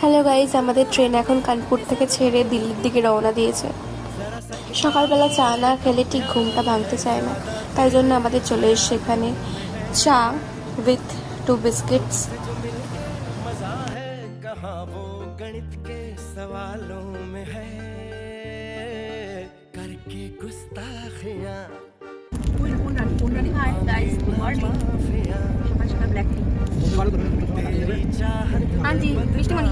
Hello guys, আমাদের train এখন কানপুর থেকে ছেড়ে দিল্লির দিকে রওনা দিয়েছে। সকালবেলা চা না খেলে ঠিক ঘুমটা ভাঙতে চায় না, তাই জন্য আমাদের চলে এসছে এখানে চা উইথ 2 বিস্কিটস। আন্টি মিষ্টিমণি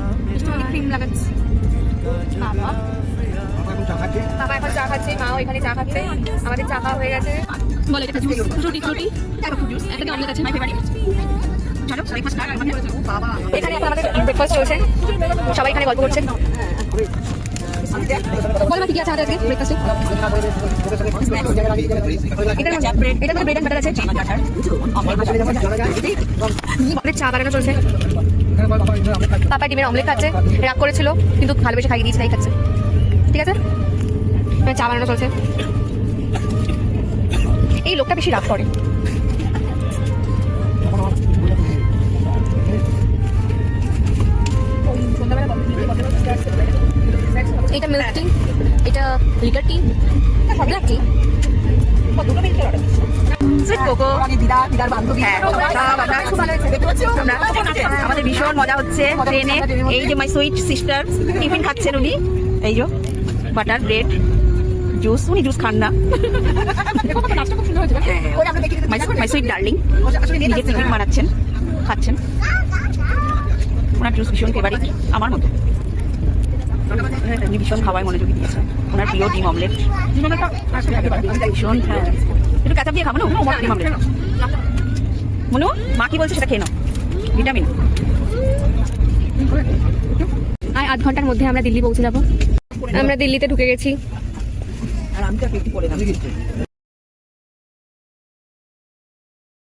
ক্রিম লাগাচ্ছে। বাবা এখন চা খাচ্ছে, মাও এখানে চা খাচ্ছে। আমাদের চা খাওয়া হয়ে গেছে। বলে এটা জুস, ফ্রুটি একটা অমলেট আছে, মাই ফেভারিট। চলো ব্রেকফাস্ট স্টার্ট। এখানে এখন আমাদের ব্রেকফাস্ট চলছে, সবাই এখানে গল্প করছেন। বলো কি আছে আমাদের আজকে ব্রেকফাস্টে? এটা ব্রেড এন্ড বাটার আছে, চা বানানো চলছে। পাপা ডিমের অমলেট খাচ্ছে, রাগ করেছিল কিন্তু ভালোবেসে খাইয়ে দিয়েছে, তাই খাচ্ছে। ঠিক আছে, চা বানানো চলছে। এই লোকটা বেশি রাগ করে। এটা মিল্ক টি, এটা লিকার টি, ব্ল্যাক টি, আমাদের ভীষণ মজা হচ্ছে ট্রেনে। এই যে মাই সুইট সিস্টার টিফিন খাচ্ছেন উনি, এই যে বাটার ব্রেড জুস। উনি জুস খান না, মাই সুইট ডার্লিং নিজে টিফিন বানাচ্ছেন, খাচ্ছেন। ওনার জুস ভীষণ ফেভারিট, আমার মতো। উনি ভীষণ খাওয়ায় মনোযোগী দিয়েছে। ওনার প্রিয় ডিম অমলেট ভীষণ। হ্যাঁ, একটু কাঁচা দিয়ে খাবো না ডিম অমলেট। মনু মা কি বলছে সেটা খেয়ে নাও, ভিটামিন। আর 8 ঘন্টার মধ্যে আমরা দিল্লি পৌঁছে যাবো। আমরা দিল্লিতে ঢুকে গেছি।